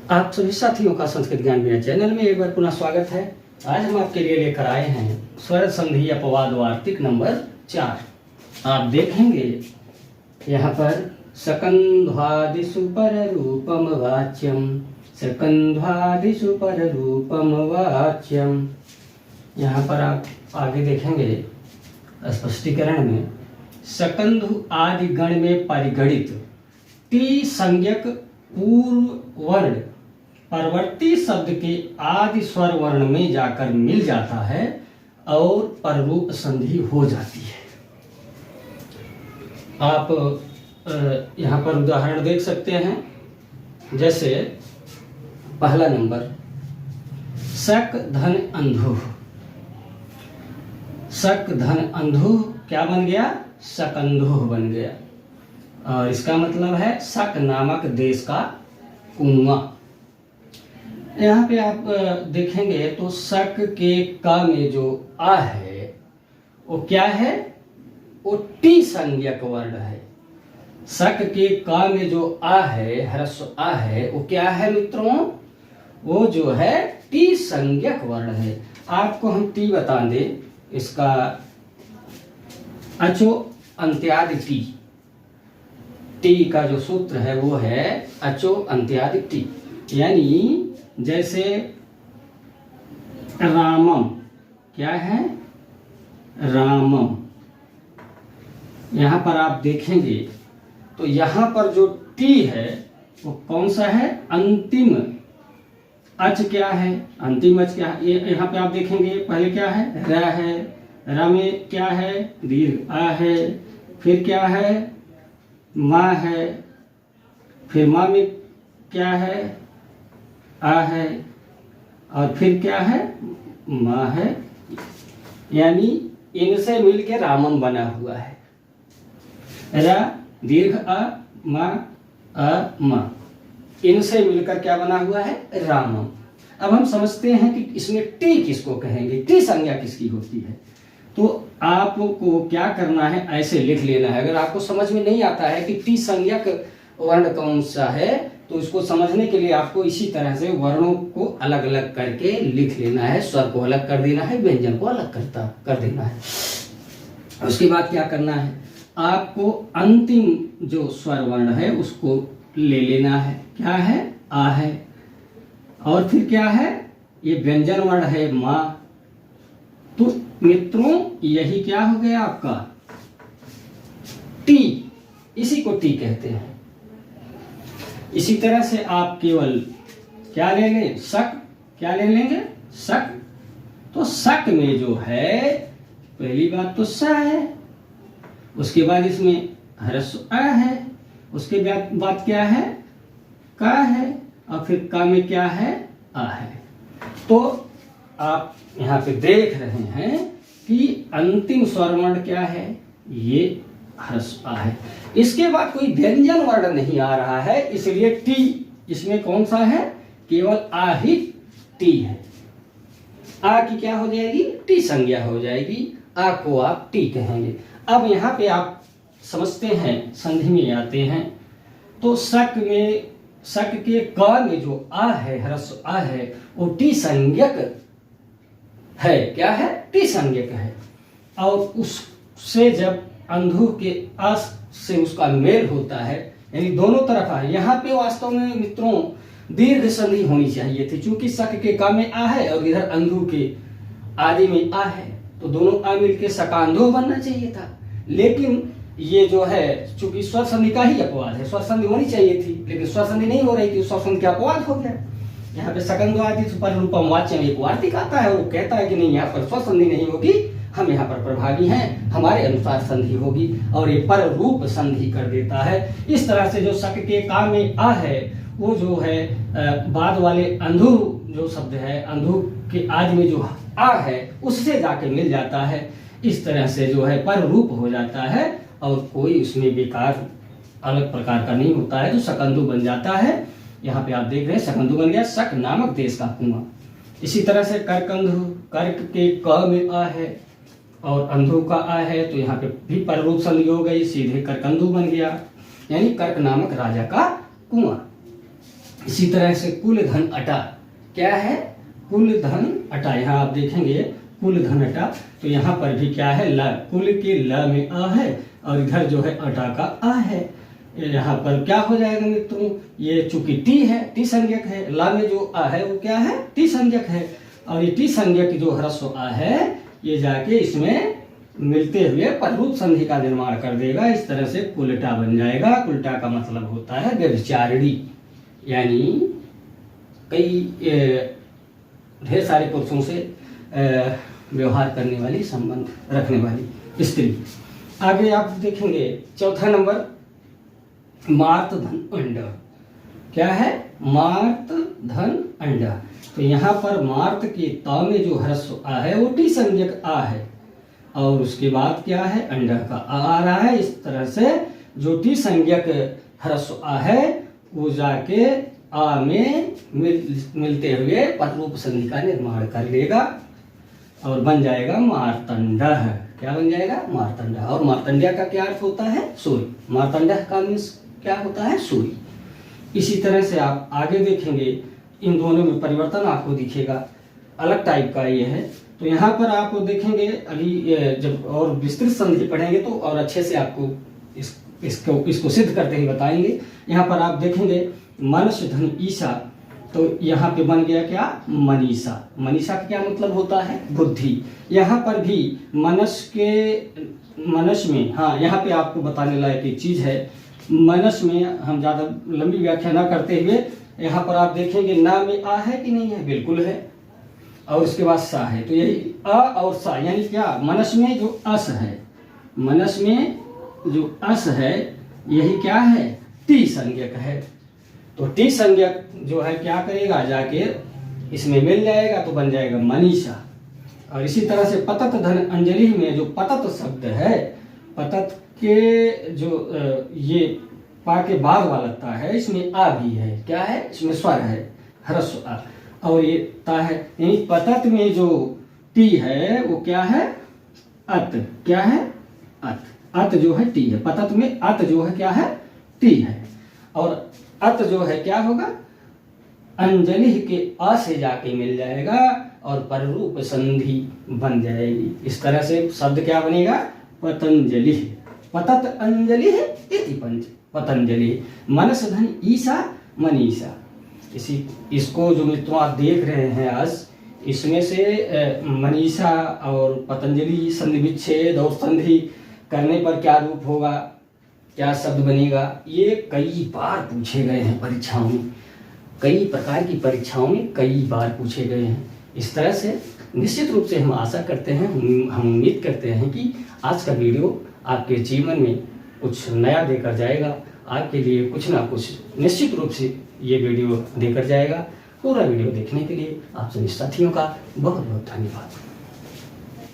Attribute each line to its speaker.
Speaker 1: आप सभी साथियों का संस्कृत ज्ञान मेरे चैनल में एक बार पुनः स्वागत है। आज हम आपके लिए लेकर आए हैं स्वर संधि अपवाद वार्तिक नंबर 4। आप देखेंगे यहाँ पर सकंध्वादिषु पररूपम वाच्यम, सकंध्वादिषु पररूपम वाच्यम। यहाँ पर आप आगे देखेंगे स्पष्टीकरण में सकंधु आदि गण में परिगणित टी संज्ञक पूर्व वर्ण परवर्ती शब्द के आदि स्वर वर्ण में जाकर मिल जाता है और पररूप संधि हो जाती है। आप यहाँ पर उदाहरण देख सकते हैं। जैसे पहला नंबर शक धन अंधु। शक धन अंधु क्या बन गया? शकंधु बन गया। और इसका मतलब है शक नामक देश का कुआं। यहाँ पे आप देखेंगे तो शक के का में जो आ है वो क्या है? वो टी संज्ञक वर्ण है। शक के का में जो आ है, ह्रस्व आ है, वो क्या है मित्रों? वो जो है टी संज्ञक वर्ण है। आपको हम टी बता दें, इसका अचो अंत्यादि टी। टी का जो सूत्र है वो है अचो अंत्यादि टी। यानी जैसे रामम क्या है? रामम। यहां पर आप देखेंगे तो यहां पर जो टी है वो कौन सा है? अंतिम अच क्या है? अंतिम अच क्या है? यहां पे आप देखेंगे पहले क्या है? र है। र में क्या है? दीर्घ आ है। फिर क्या है? माँ है। फिर माँ में क्या है? आ है। और फिर क्या है? माँ है। यानी इनसे मिलके रामम बना हुआ है। रा दीर्घ अ माँ अ माँ, इनसे मिलकर क्या बना हुआ है? रामम। अब हम समझते हैं कि इसमें टी किसको कहेंगे, टी संज्ञा किसकी होती है। तो आपको क्या करना है, ऐसे लिख लेना है। अगर आपको समझ में नहीं आता है कि टी संज्ञक वर्ण कौन सा है तो इसको समझने के लिए आपको इसी तरह से वर्णों को अलग अलग करके लिख लेना है। स्वर को अलग कर देना है, व्यंजन को अलग कर देना है। उसके बाद क्या करना है? आपको अंतिम जो स्वर वर्ण है उसको ले लेना है। क्या है? आ है। और फिर क्या है? ये व्यंजन वर्ण है माँ। तो मित्रों यही क्या हो गया आपका? टी। इसी को टी कहते हैं। इसी तरह से आप केवल क्या ले लें? शक। क्या ले लेंगे? शक। तो शक में जो है पहली बात तो स है, उसके बाद इसमें ह्रस्व अ है, उसके बाद क्या है? का है। और फिर का में क्या है? आ है। तो आप यहाँ पे देख रहे हैं कि अंतिम स्वर वर्ण क्या है? ये ह्रस्व आ है। इसके बाद कोई व्यंजन वर्ण नहीं आ रहा है, इसलिए टी इसमें कौन सा है? केवल आ ही टी है। आ की क्या हो जाएगी? टी संज्ञा हो जाएगी। आ को आप टी कहेंगे। अब यहाँ पे आप समझते हैं, संधि में आते हैं तो शक में, शक के क में जो आ है, ह्रस्व आ है, वो टी संज्ञक है। क्या है? टी संज्ञक है। और उससे जब अंधु के अस से उसका मेल होता है, यानी दोनों तरफ आ, यहाँ पे वास्तव में मित्रों दीर्घ संधि होनी चाहिए थी। चूंकि शक के का में आ है और इधर अंधु के आदि में आ है, तो दोनों आ मिलके शकांधु बनना चाहिए था। लेकिन ये जो है चूंकि स्वर संधि का ही अपवाद है, स्वर संधि होनी चाहिए थी, लेकिन स्वर संधि नहीं हो रही थी, स्वर संधि का अपवाद हो गया। यहाँ पे सकंध्वादिषु पररूपम वाच्यम एक वार्तिक आता है, वो कहता है कि नहीं, यहाँ पर स्वर संधि नहीं होगी, हम यहाँ पर प्रभावी हैं, हमारे अनुसार संधि होगी, और ये पर रूप संधि कर देता है। इस तरह से जो शक के का में आ है वो जो है बाद वाले अंधु जो शब्द है, अंधु के आदि में जो आ है उससे जाके मिल जाता है। इस तरह से जो है पर रूप हो जाता है और कोई उसमें बेकार अलग प्रकार का नहीं होता है, जो शकंधु बन जाता है। यहाँ पे आप देख रहे हैं शकंधु बन गया, शक नामक देश का कुआं। इसी तरह से कर्कंधु, कर्क के क में आ है और अंधु का आ है, तो यहाँ पे भी पररूप संधि हो गई, सीधे कर्कंधु बन गया, यानी कर्क नामक राजा का कुआं। इसी तरह से कुल धन अटा, क्या है? कुल धन अटा। यहाँ आप देखेंगे कुल धन अटा, तो यहाँ पर भी क्या है? ल, कुल के ल में अ है और इधर जो है अटा का आ है। यहाँ पर क्या हो जाएगा मित्रों? ये चूंकि टी है, टी संज्ञक है, ला में जो आ है वो क्या है? टी संज्ञक है। और ये टी संज्ञक जो ह्रस्व आ है ये जाके इसमें मिलते हुए पररूप संधि का निर्माण कर देगा। इस तरह से कुलटा बन जाएगा। कुलटा का मतलब होता है व्यभिचारिणी, यानी कई ढेर सारे पुरुषों से व्यवहार करने वाली, संबंध रखने वाली स्त्री। आगे आप देखेंगे चौथा नंबर मार्त धन अंड। क्या है? मार्त धन अंडा। तो यहाँ पर मार्त के ता में जो ह्रस्व आ है वो टी संज्ञक आ है और उसके बाद क्या है? अंडा का आ रहा है। इस तरह से जो टी संज्ञक ह्रस्व आ है वो जाके आ में मिलते हुए पररूप संधि का निर्माण कर लेगा और बन जाएगा मार्तंडः। क्या बन जाएगा? मार्तंडः। और मार्तंड्य का क्या अर्थ होता है? सूर्य। मार्तंडः का मीन्स क्या होता है? सूर्य। इसी तरह से आप आगे देखेंगे इन दोनों में परिवर्तन आपको दिखेगा, अलग टाइप का ये है। तो यहाँ पर आप देखेंगे अभी जब और विस्तृत संधि पढ़ेंगे तो और अच्छे से आपको इसको सिद्ध करते ही बताएंगे। यहाँ पर आप देखेंगे मनस धन ईसा, तो यहाँ पे बन गया क्या? मनीषा। मनीषा का क्या मतलब होता है? बुद्धि। यहाँ पर भी मनस में, हाँ यहाँ पे आपको बताने लायक एक चीज है। मनस में हम ज्यादा लंबी व्याख्या ना करते हुए यहाँ पर आप देखेंगे ना में आ है कि नहीं है? बिल्कुल है। और उसके बाद सा है, तो यही अ और सा यानी क्या? मनस में जो अस है, मनस में जो अस है यही क्या है? टी संज्ञक है। तो टी संज्ञक जो है क्या करेगा? जाके इसमें मिल जाएगा तो बन जाएगा मनीषा। और इसी तरह से पतत धन अंजलि में जो पतत शब्द है, पतत के जो ये पा के बाद वाला ता है इसमें आ भी है। क्या है? इसमें स्वर है, ह्रस्व आ। और ये ता है, यानी पतत में जो टी है वो क्या है? अत। क्या है? अत। अत जो है टी है। पतत में अत जो है क्या है? टी है। और अत जो है क्या होगा? अंजलि के अ से जाके मिल जाएगा और पररूप संधि बन जाएगी। इस तरह से शब्द क्या बनेगा? पतंजलि। पतत अंजलि इति पंच पतंजलि। मनस धन ईसा मनीषा। इसको जो मित्रों आप देख रहे हैं आज, इसमें से मनीषा और पतंजलि संधि विच्छेद और संधि करने पर क्या रूप होगा, क्या शब्द बनेगा, ये कई बार पूछे गए हैं परीक्षाओं में। कई प्रकार की परीक्षाओं में कई बार पूछे गए हैं। इस तरह से निश्चित रूप से हम आशा करते हैं, हम उम्मीद करते हैं कि आज का वीडियो आपके जीवन में कुछ नया देकर जाएगा। आपके लिए कुछ ना कुछ निश्चित रूप से ये वीडियो देकर जाएगा। पूरा वीडियो देखने के लिए आप सभी साथियों का बहुत बहुत धन्यवाद।